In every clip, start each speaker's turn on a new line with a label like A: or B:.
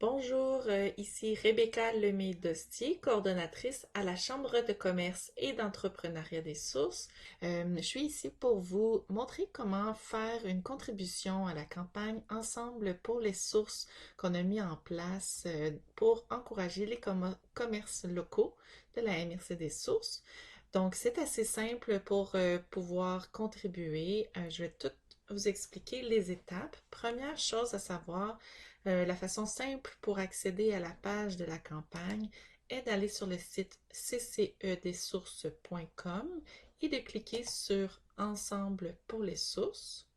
A: Bonjour, ici Rebecca Lemay-Dostier, coordonnatrice à la Chambre de commerce et d'entrepreneuriat des sources. Je suis ici pour vous montrer comment faire une contribution à la campagne Ensemble pour les sources qu'on a mis en place pour encourager les commerces locaux de la MRC des sources. Donc, c'est assez simple pour pouvoir contribuer. Je vais tout vous expliquer les étapes. Première chose à savoir, la façon simple pour accéder à la page de la campagne est d'aller sur le site ccedessources.com et de cliquer sur Ensemble pour les sources.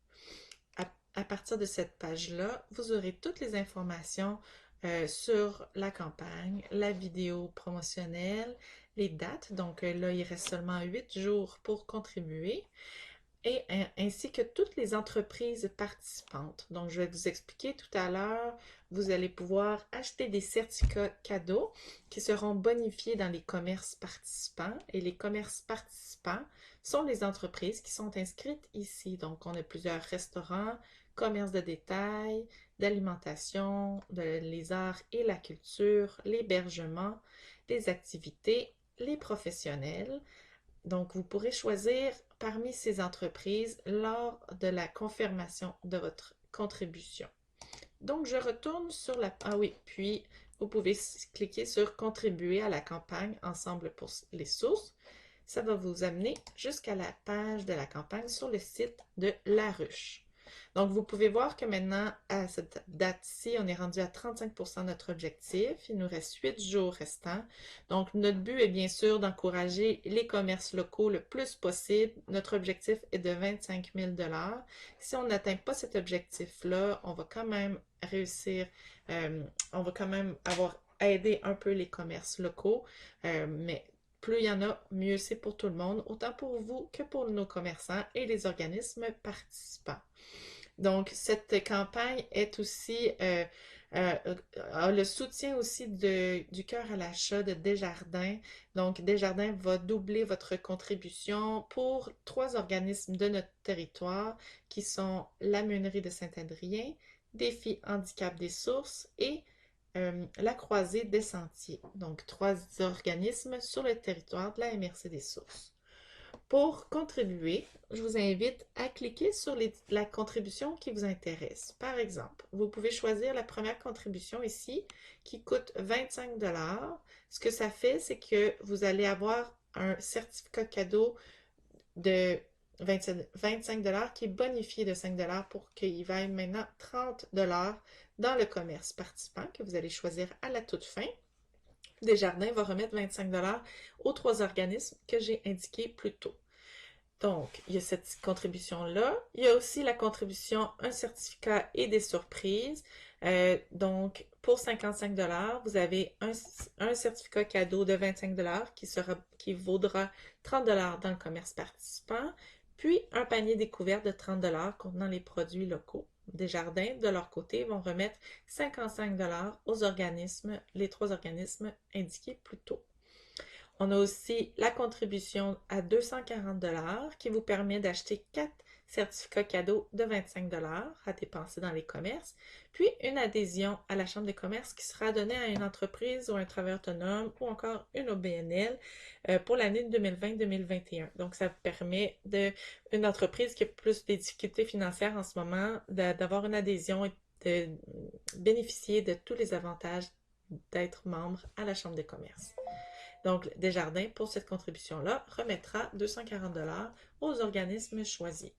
A: À partir de cette page-là, vous aurez toutes les informations sur la campagne, la vidéo promotionnelle, les dates. Donc là, il reste seulement 8 jours pour contribuer et ainsi que toutes les entreprises participantes. Donc, je vais vous expliquer tout à l'heure. Vous allez pouvoir acheter des certificats cadeaux qui seront bonifiés dans les commerces participants. Et les commerces participants sont les entreprises qui sont inscrites ici. Donc, on a plusieurs restaurants, commerces de détail, d'alimentation, les arts et la culture, l'hébergement, les activités, les professionnels. Donc, vous pourrez choisir parmi ces entreprises lors de la confirmation de votre contribution. Donc, je retourne sur la... Ah oui, puis vous pouvez cliquer sur Contribuer à la campagne Ensemble pour les sources. Ça va vous amener jusqu'à la page de la campagne sur le site de La Ruche. Donc, vous pouvez voir que maintenant, à cette date-ci, on est rendu à 35% de notre objectif. Il nous reste 8 jours restants. Donc, notre but est bien sûr d'encourager les commerces locaux le plus possible. Notre objectif est de 25 000 $. Si on n'atteint pas cet objectif-là, on va quand même réussir, on va quand même avoir aidé un peu les commerces locaux, mais plus il y en a, mieux c'est pour tout le monde, autant pour vous que pour nos commerçants et les organismes participants. Donc, cette campagne est aussi, a le soutien aussi du cœur à l'achat de Desjardins. Donc, Desjardins va doubler votre contribution pour 3 organismes de notre territoire qui sont la Meunerie de Saint-Adrien, Défi Handicap des Sources et la Croisée des Sentiers. Donc, 3 organismes sur le territoire de la MRC des Sources. Pour contribuer, je vous invite à cliquer sur la contribution qui vous intéresse. Par exemple, vous pouvez choisir la première contribution ici qui coûte 25 $. Ce que ça fait, c'est que vous allez avoir un certificat cadeau de 25 $ qui est bonifié de 5 $ pour qu'il vaille maintenant 30 $ dans le commerce participant que vous allez choisir à la toute fin. Desjardins va remettre 25 $ aux 3 organismes que j'ai indiqués plus tôt. Donc, il y a cette contribution-là. Il y a aussi la contribution Un certificat et des surprises. Donc, pour 55 $, vous avez un certificat cadeau de 25 $ qui vaudra 30 $ dans le commerce participant, puis un panier découvert de 30 $ contenant les produits locaux. Desjardins, de leur côté, vont remettre 55 $ aux organismes, les 3 organismes indiqués plus tôt. On a aussi la contribution à 240 $ qui vous permet d'acheter 4 certificats cadeaux de 25 $ à dépenser dans les commerces, puis une adhésion à la Chambre de commerce qui sera donnée à une entreprise ou un travailleur autonome ou encore une OBNL pour l'année 2020-2021. Donc, ça permet une entreprise qui a plus des difficultés financières en ce moment d'avoir une adhésion et de bénéficier de tous les avantages d'être membre à la Chambre de commerce. Donc, Desjardins, pour cette contribution-là, remettra 240 $ aux organismes choisis.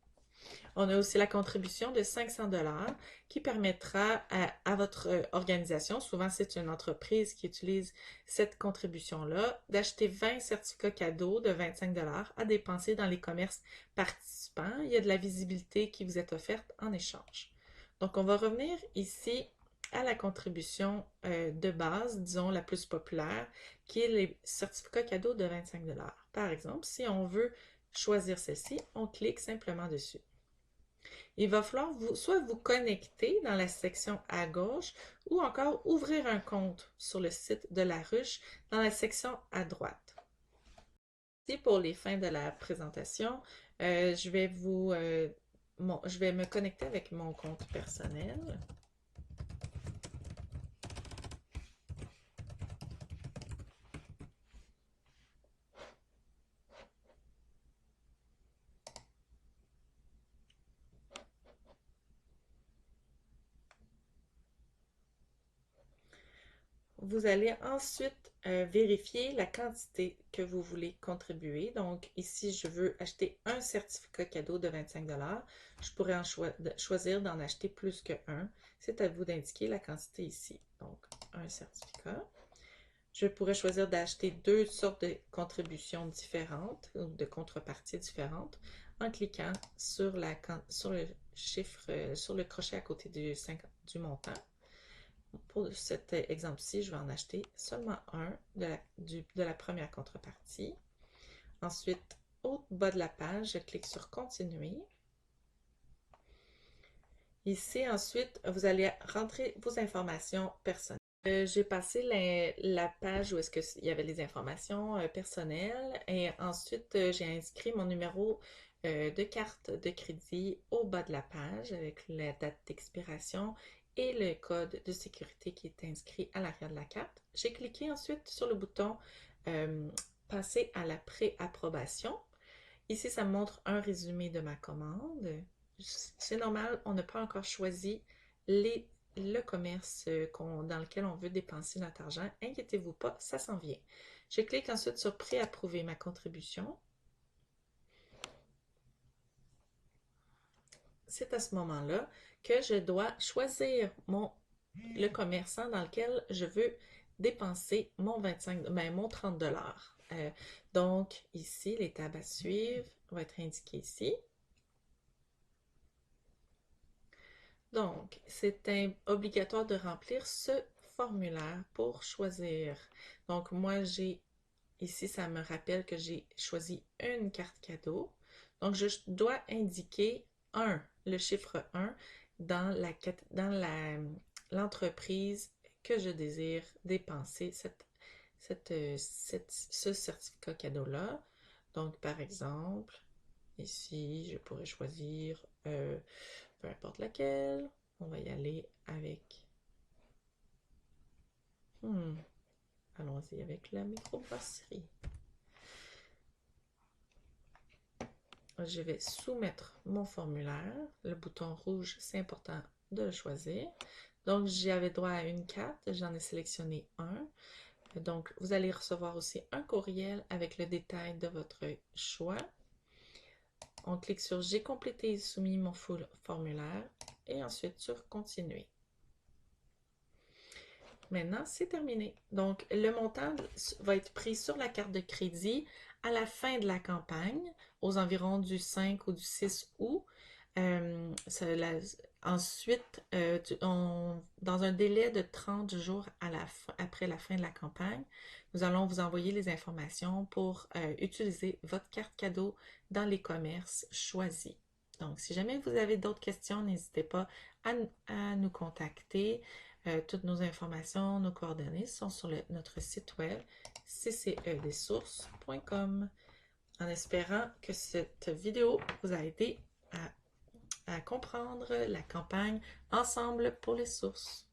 A: On a aussi la contribution de 500 $ qui permettra à votre organisation, souvent c'est une entreprise qui utilise cette contribution-là, d'acheter 20 certificats cadeaux de 25 $ à dépenser dans les commerces participants. Il y a de la visibilité qui vous est offerte en échange. Donc, on va revenir ici à la contribution de base, disons la plus populaire, qui est les certificats cadeaux de 25 $. Par exemple, si on veut choisir celle-ci, on clique simplement dessus. Il va falloir soit vous connecter dans la section à gauche ou encore ouvrir un compte sur le site de La Ruche dans la section à droite. Et pour les fins de la présentation, je vais me connecter avec mon compte personnel. vous allez ensuite vérifier la quantité que vous voulez contribuer. Donc ici, je veux acheter un certificat cadeau de 25 $. Je pourrais choisir d'en acheter plus que un. C'est à vous d'indiquer la quantité ici. Donc, un certificat. Je pourrais choisir d'acheter deux sortes de contributions différentes ou de contreparties différentes en cliquant sur le chiffre, sur le crochet à côté du montant. Pour cet exemple-ci, je vais en acheter seulement un de la première contrepartie. Ensuite, au bas de la page, je clique sur Continuer. Ici, ensuite, vous allez rentrer vos informations personnelles. J'ai passé la page où est-ce qu'il y avait les informations personnelles et ensuite j'ai inscrit mon numéro de carte de crédit au bas de la page avec la date d'expiration et le code de sécurité qui est inscrit à l'arrière de la carte. J'ai cliqué ensuite sur le bouton Passer à la pré-approbation. Ici, ça me montre un résumé de ma commande. C'est normal, on n'a pas encore choisi le commerce dans lequel on veut dépenser notre argent. Inquiétez-vous pas, ça s'en vient. Je clique ensuite sur Préapprouver ma contribution. C'est à ce moment-là que je dois choisir le commerçant dans lequel je veux dépenser mon 30 $. Donc, ici, l'étape à suivre va être indiquée ici. Donc, c'est obligatoire de remplir ce formulaire pour choisir. Donc, moi, ici, ça me rappelle que j'ai choisi une carte cadeau. Donc, je dois indiquer le chiffre 1 dans l'entreprise que je désire dépenser ce certificat cadeau-là. Donc, par exemple, ici, je pourrais choisir peu importe laquelle. On va y aller avec... Allons-y avec la microbrasserie. Je vais soumettre mon formulaire. Le bouton rouge, c'est important de le choisir. Donc, j'avais droit à une carte. J'en ai sélectionné un. Donc, vous allez recevoir aussi un courriel avec le détail de votre choix. On clique sur « J'ai complété et soumis mon formulaire » et ensuite sur « Continuer ». Maintenant, c'est terminé. Donc, le montant va être pris sur la carte de crédit à la fin de la campagne, aux environs du 5 ou du 6 août. Ensuite, dans un délai de 30 jours après la fin de la campagne, nous allons vous envoyer les informations pour utiliser votre carte cadeau dans les commerces choisis. Donc, si jamais vous avez d'autres questions, n'hésitez pas à nous contacter. Toutes nos informations, nos coordonnées sont sur notre site web ccedessources.com. En espérant que cette vidéo vous a aidé à comprendre la campagne Ensemble pour les sources.